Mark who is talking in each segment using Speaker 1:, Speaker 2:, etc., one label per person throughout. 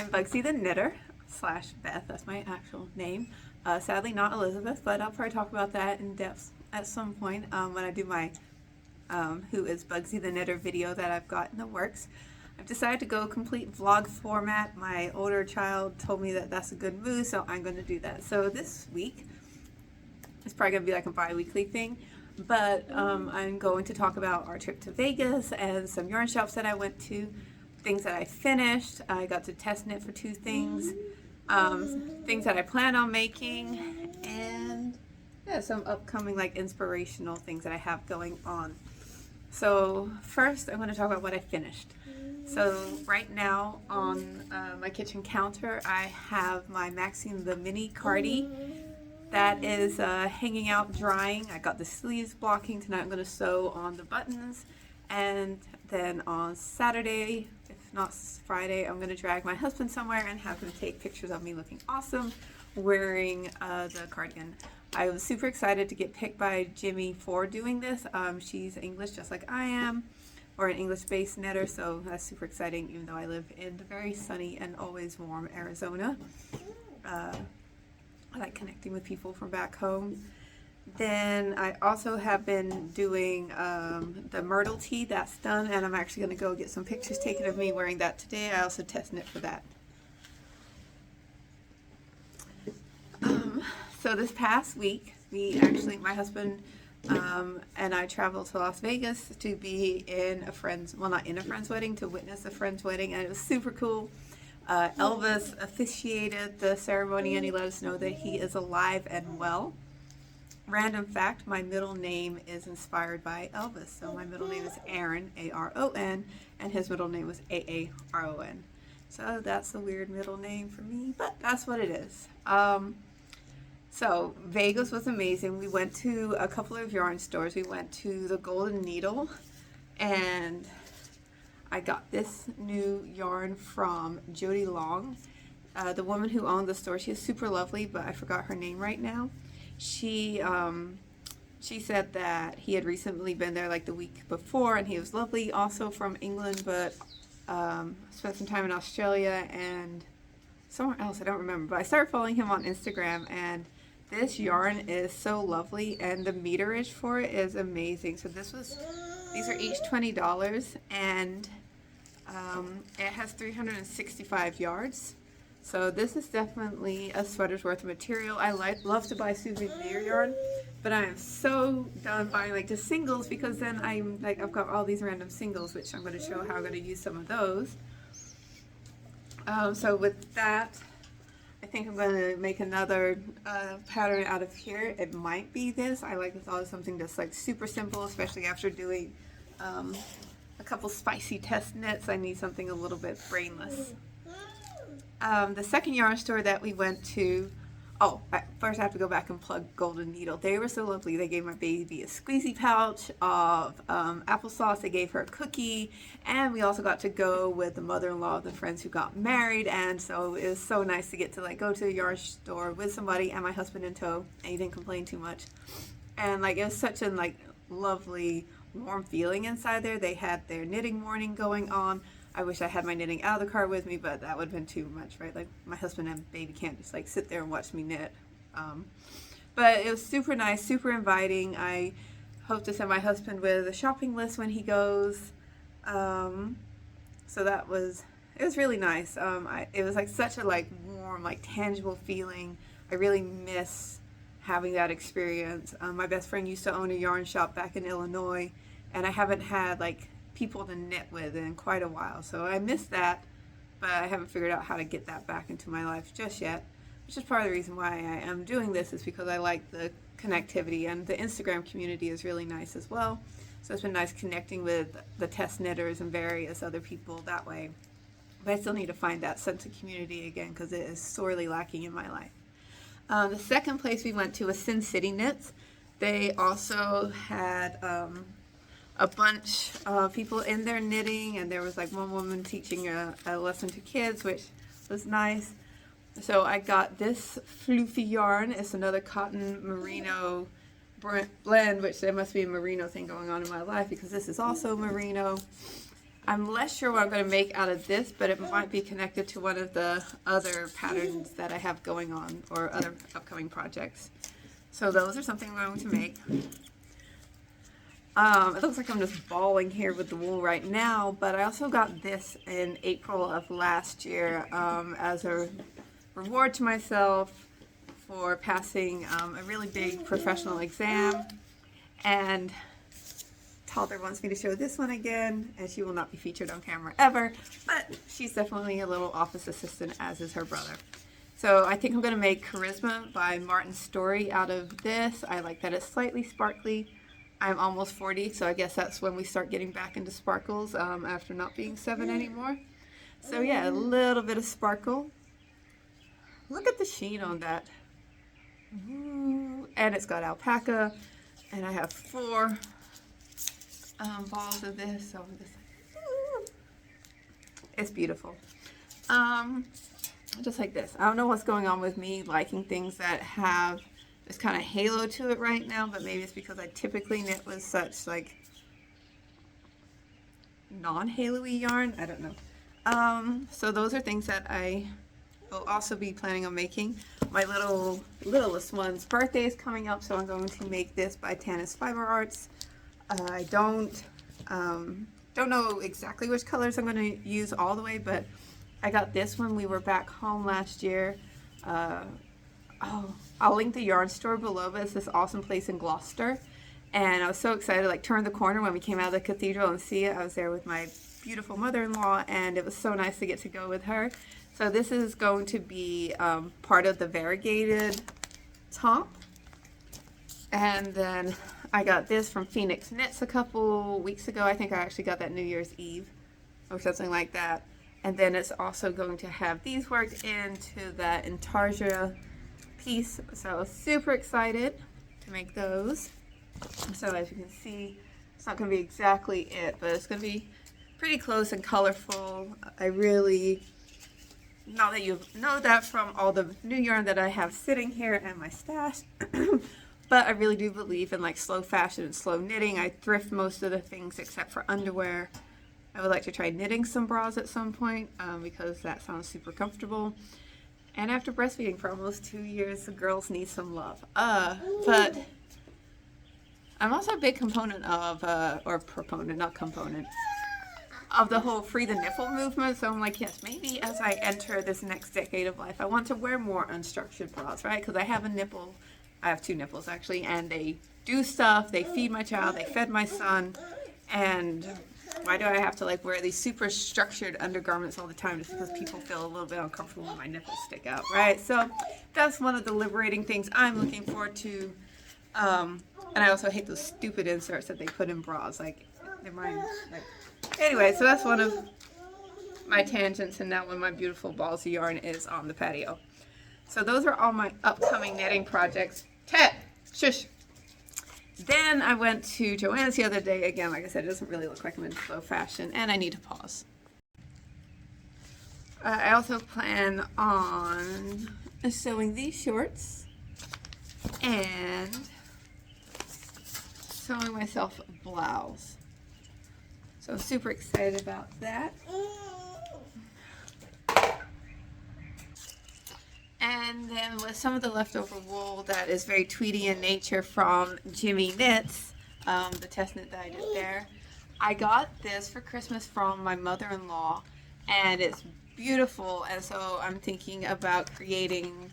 Speaker 1: I'm Bugsy the Knitter / Beth. That's my actual name. Sadly, not Elizabeth, but I'll probably talk about that in depth at some point when I do my Who is Bugsy the Knitter video that I've got in the works. I've decided to go complete vlog format. My older child told me that that's a good move, so I'm going to do that. So this week, it's probably going to be like a bi-weekly thing, but I'm going to talk about our trip to Vegas and some yarn shops that I went to, things that I finished. I got to test knit for 2 things, things that I plan on making, and yeah, some upcoming like inspirational things that I have going on. So first I'm going to talk about what I finished. So right now on my kitchen counter I have my Maxine the Mini Cardi that is hanging out drying. I got the sleeves blocking. Tonight I'm going to sew on the buttons, and then on Saturday, if not Friday, I'm going to drag my husband somewhere and have him take pictures of me looking awesome wearing the cardigan. I was super excited to get picked by Jimmy for doing this. She's English just like I am, or an English-based knitter, so that's super exciting even though I live in the very sunny and always warm Arizona. I like connecting with people from back home. Then I also have been doing the Myrtle tee. That's done, and I'm actually going to go get some pictures taken of me wearing that today. I also test knit for that. So this past week, my husband and I traveled to Las Vegas to be in a friend's, well, not in a friend's wedding, to witness a friend's wedding, and it was super cool. Elvis officiated the ceremony, and he let us know that he is alive and well. Random fact, my middle name is inspired by Elvis. So my middle name is Aaron, A-R-O-N, and his middle name was A-A-R-O-N. So that's a weird middle name for me, but that's what it is. So Vegas was amazing. We went to a couple of yarn stores. We went to the Golden Needle, and I got this new yarn from Jody Long. The woman who owned the store, she is super lovely, but I forgot her name right now. She said that he had recently been there like the week before, and he was lovely, also from England, but spent some time in Australia and somewhere else, I don't remember. But I started following him on Instagram, and this yarn is so lovely, and the meterage for it is amazing. So these are each $20, and it has 365 yards. So this is definitely a sweater's worth of material. I love to buy souvenir yarn, but I am so done buying like just singles, because then I've got all these random singles, which I'm going to show how I'm going to use some of those. So with that, I think I'm going to make another pattern out of here. It might be this. I like this all as something that's like super simple, especially after doing a couple spicy test knits. I need something a little bit brainless. The second yarn store that we went to, first I have to go back and plug Golden Needle. They were so lovely. They gave my baby a squeezy pouch of applesauce. They gave her a cookie, and we also got to go with the mother-in-law of the friends who got married, and so it was so nice to get to like go to the yarn store with somebody and my husband in tow, and he didn't complain too much. And like it was such a like lovely warm feeling inside there. They had their knitting morning going on. I wish I had my knitting out of the car with me, but that would have been too much, right? Like my husband and baby can't just like sit there and watch me knit. But it was super nice, super inviting. I hope to send my husband with a shopping list when he goes. So it was really nice. It was like such a like warm, like tangible feeling. I really miss having that experience. My best friend used to own a yarn shop back in Illinois, and I haven't had like people to knit with in quite a while, so I miss that, but I haven't figured out how to get that back into my life just yet, which is part of the reason why I am doing this, is because I like the connectivity, and the Instagram community is really nice as well. So it's been nice connecting with the test knitters and various other people that way, but I still need to find that sense of community again, because it is sorely lacking in my life. The second place we went to was Sin City Knits. They also had a bunch of people in there knitting, and there was like one woman teaching a lesson to kids, which was nice. So I got this floofy yarn. It's another cotton merino blend, which there must be a merino thing going on in my life, because this is also merino. I'm less sure what I'm going to make out of this, but it might be connected to one of the other patterns that I have going on or other upcoming projects. So those are something I'm going to make. It looks like I'm just balling here with the wool right now, but I also got this in April of last year as a reward to myself for passing a really big professional exam. And Toddler wants me to show this one again, and she will not be featured on camera ever, but she's definitely a little office assistant, as is her brother. So I think I'm going to make Charisma by Martin Story out of this. I like that it's slightly sparkly. I'm almost 40, so I guess that's when we start getting back into sparkles after not being 7 anymore. So yeah, a little bit of sparkle. Look at the sheen on that. Ooh. And it's got alpaca, and I have 4 balls of this, so I'm just like, it's beautiful. Just like this. I don't know what's going on with me liking things that have this kind of halo to it right now, but maybe it's because I typically knit with such like non-halo-y yarn. I don't know. So those are things that I will also be planning on making. My littlest one's birthday is coming up, so I'm going to make this by Tanis Fiber Arts. I don't know exactly which colors I'm going to use all the way, but I got this when we were back home last year. I'll link the yarn store below, but it's this awesome place in Gloucester. And I was so excited, like turn the corner when we came out of the cathedral and see it. I was there with my beautiful mother-in-law, and it was so nice to get to go with her. So this is going to be part of the variegated top. And then I got this from Phoenix Knits a couple weeks ago. I think I actually got that New Year's Eve or something like that. And then it's also going to have these worked into that Intarsia piece. So super excited to make those. So as you can see, it's not going to be exactly it, but it's going to be pretty close and colorful. I really, not that you know that from all the new yarn that I have sitting here in my stash, but I really do believe in like slow fashion and slow knitting. I thrift most of the things except for underwear. I would like to try knitting some bras at some point because that sounds super comfortable. And after breastfeeding for almost 2 years, the girls need some love. But I'm also a big component of, or proponent, not component, of the whole Free the Nipple movement. So I'm like, yes, maybe as I enter this next decade of life, I want to wear more unstructured bras, right? Because I have a nipple. I have 2 nipples actually, and they do stuff. They feed my child. They fed my son. And why do I have to like wear these super structured undergarments all the time just because people feel a little bit uncomfortable when my nipples stick out, right? So that's one of the liberating things I'm looking forward to. And I also hate those stupid inserts that they put in bras. Like, they're mine. Like, anyway, so that's one of my tangents, and now one of my beautiful balls of yarn is on the patio. So those are all my upcoming knitting projects. Ted, shush. Then I went to Joann's the other day. Again, like I said, it doesn't really look like I'm in slow fashion, and I need to pause. I also plan on sewing these shorts and sewing myself a blouse. So I'm super excited about that. And then with some of the leftover wool that is very tweedy in nature from Jimmy Knits, the test knit that I did there, I got this for Christmas from my mother-in-law, and it's beautiful. And so I'm thinking about creating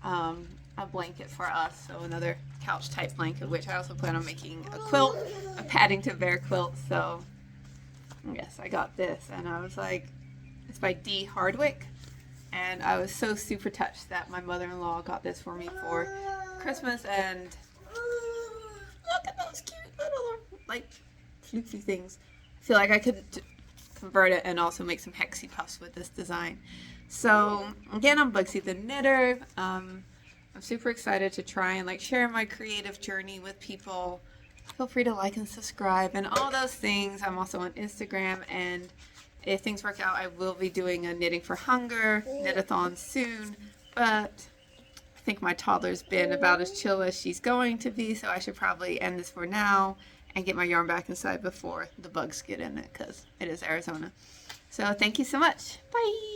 Speaker 1: a blanket for us, so another couch type blanket, which I also plan on making a quilt, a Paddington Bear quilt. So yes, I got this, and I was like, it's by D. Hardwick. And I was so super touched that my mother-in-law got this for me for Christmas. And look at those cute little, like, floofy things. I feel like I could convert it and also make some hexie puffs with this design. So, again, I'm Bugsytheknitter. I'm super excited to try and, like, share my creative journey with people. Feel free to like and subscribe and all those things. I'm also on Instagram, and if things work out, I will be doing a Knitting for Hunger knit-a-thon soon, but think my toddler's been about as chill as she's going to be, so I should probably end this for now and get my yarn back inside before the bugs get in it, because it is Arizona. So thank you so much. Bye.